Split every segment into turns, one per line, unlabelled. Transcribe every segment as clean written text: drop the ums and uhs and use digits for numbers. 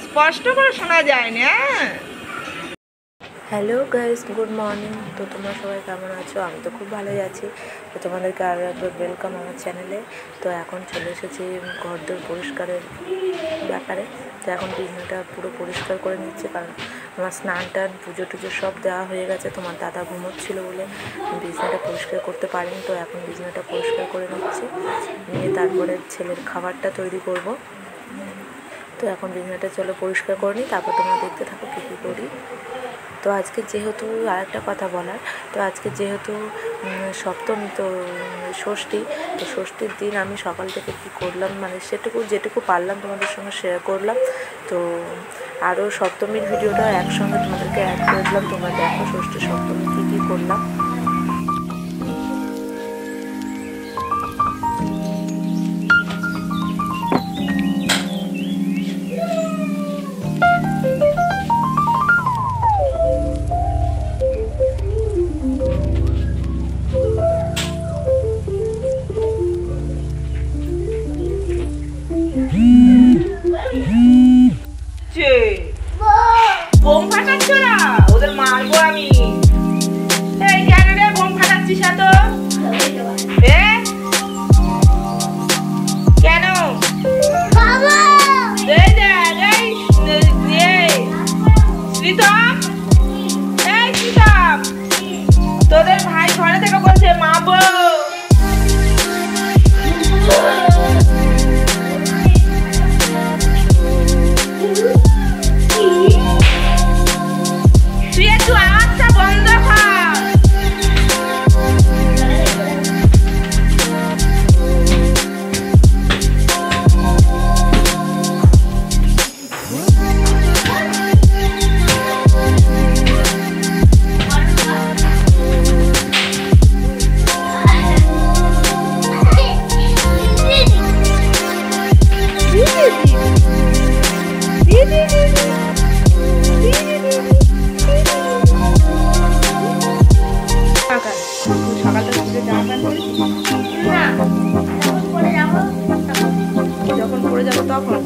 স্পষ্ট করে শোনা যায় না।
Hello guys, good morning. তো তোমরা সবাই কেমন আছো? আমি তো খুব ভালোই আছি। তো তোমাদেরকে আরও একবার ওয়েলকাম আমার চ্যানেলে। তো এখন চলে এসেছি ঘরদোর পরিষ্কারের ব্যাপারে। তো এখন বিছানাটা পুরো পরিষ্কার করে নিচ্ছে, কারণ আমার স্নান টান পুজো টুজো সব দেওয়া হয়ে গেছে। তোমার দাদা ঘুমোচ্ছিলো বলে বিছানাটা পরিষ্কার করতে পারিনি। তো এখন বিছানাটা পরিষ্কার করে নিচ্ছি, নিয়ে তারপরে ছেলের খাবারটা তৈরি করব। তো এখন বিছানাটা চলো পরিষ্কার করে নিই, তারপর তোমরা দেখতে থাকো কী কী করি। তো আজকে যেহেতু আরেকটা কথা বলার, তো আজকে যেহেতু সপ্তমী, তো ষষ্ঠী, তো ষষ্ঠীর দিন আমি সকাল থেকে কী করলাম, মানে যেটুকু পারলাম তোমাদের সঙ্গে শেয়ার করলাম। তো আরও সপ্তমীর ভিডিওটা একসঙ্গে তোমাদেরকে অ্যাড করে দিলাম। তোমরা দেখো ষষ্ঠী সপ্তমী কী কী করলাম।
বোম ফাটাচ্ছ না? ওদের মারবো আমি। এই কেন রে বোম ফাটাচ্ছিস এত? কেন? তোদের ভাই ঘরে থেকে বলছে মারবো। তুই একটু আওয়াজটা বন্ধ কর। যখন পড়ে যাবো তখন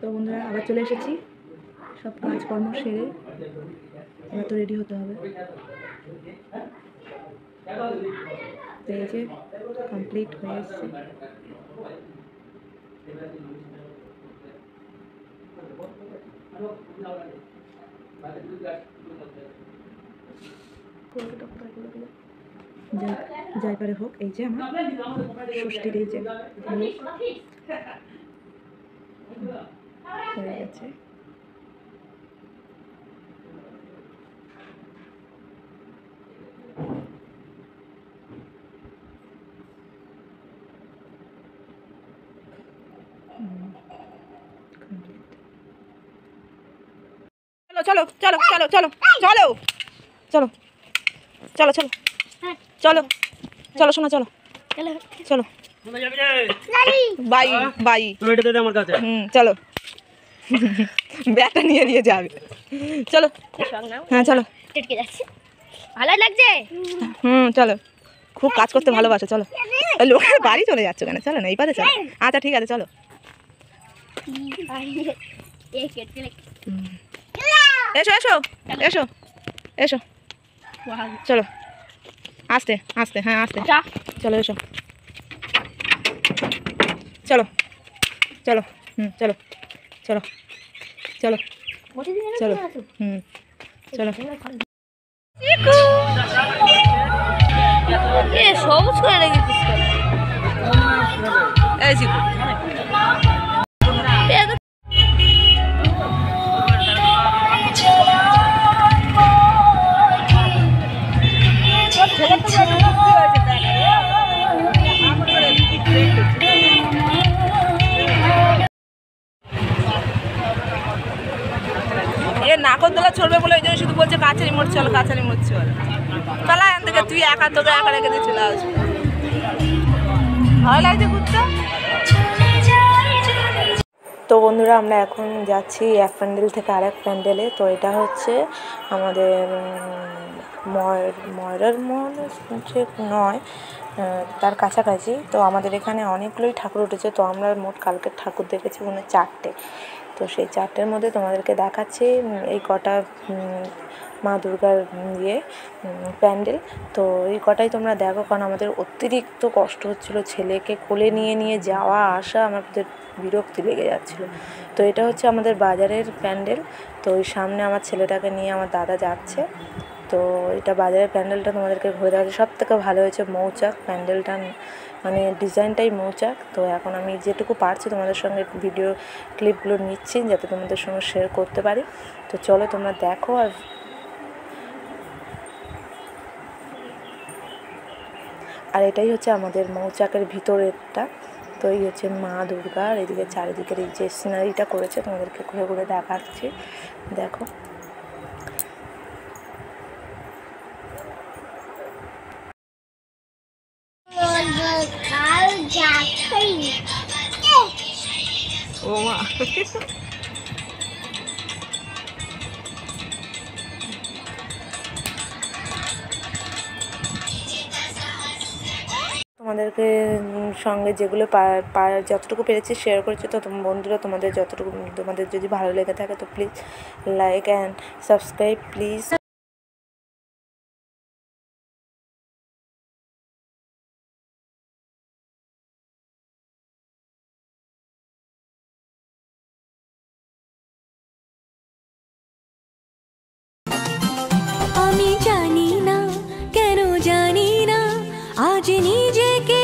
তো বন্ধুরা আবার চলে এসেছি সব কাজকর্ম সেরে। এবার তো রেডি হতে হবে। তো এই যে কমপ্লিট হয়ে এসছে। যাই পারে হোক, এই যে আমার ষষ্ঠীর এই যে হয়ে গেছে। চলো চলো চলো চলো চলো চলো চলো চলো চলো চলো শোনা, চলো চলো বাই বাই। চলো ব্যাগটা নিয়ে দিয়ে যাবে। চলো হ্যাঁ চলো,
ভালো লাগছে।
চলো, খুব কাজ করতে ভালোবাসো। চলো, লোকের বাড়ি চলে যাচ্ছ কেন? চলো না এই পারে চলো। আচ্ছা ঠিক আছে চলো। এসো এসো এসো এসো চলো, আস্তে আস্তে, হ্যাঁ আস্তে, চলো এসো, চলো চলো চলো চলো চলো চলো চলো
সবুজ করে রেখেছিস
নাকরদোলা চলবে বলে ওই জন্য শুধু বলছে কাছারি মোড় চল কাছারি মোড় চল চলা এখান থেকে তুই একা তোকে একা রেখে দিয়ে চলে আসবি ভালো লাগছে ঘুরতে। তো বন্ধুরা আমরা এখন যাচ্ছি এক প্যান্ডেল থেকে আরেক প্যান্ডেলে। তো এটা হচ্ছে আমাদের ময়রার মহল নয়, তার কাছাকাছি। তো আমাদের এখানে অনেকগুলোই ঠাকুর উঠেছে। তো আমরা মোট কালকে ঠাকুর দেখেছি মনে 4টে। তো সেই 4টের মধ্যে তোমাদেরকে দেখাচ্ছি এই কটা মা দুর্গার প্যান্ডেল। তো এই কটাই তোমরা দেখো, কারণ আমাদের অতিরিক্ত কষ্ট হচ্ছিলো, ছেলেকে কোলে নিয়ে যাওয়া আসা আমাদের বিরক্তি লেগে যাচ্ছিলো। তো এটা হচ্ছে আমাদের বাজারের প্যান্ডেল। তো ওই সামনে আমার ছেলেটাকে নিয়ে আমার দাদা যাচ্ছে। তো এটা বাজারের প্যান্ডেলটা তোমাদেরকে ঘুরে দেখাচ্ছি। সব থেকে ভালো হয়েছে মৌচাক প্যান্ডেলটা, মানে ডিজাইনটাই মৌচাক। তো এখন আমি যেটুকু পারছি তোমাদের সঙ্গে ভিডিও ক্লিপগুলো নিচ্ছি যাতে তোমাদের সঙ্গে শেয়ার করতে পারি। তো চলো তোমরা দেখো। আর এটাই হচ্ছে আমাদের মৌচাকের ভিতরেরটা। তো এই হচ্ছে মা দুর্গা, আর এদিকে চারিদিকের এই যে সিনারিটা করেছে তোমাদেরকে ঘুরে ঘুরে দেখাচ্ছি, দেখো। তোমাদেরকে সঙ্গে যেগুলো যতটুকু পেরেছি শেয়ার করেছি। তো বন্ধুরা তোমাদের যদি ভালো লেগে থাকে তো please like and subscribe please.
আমি জানি না কেন জানি না আজ নিজেকে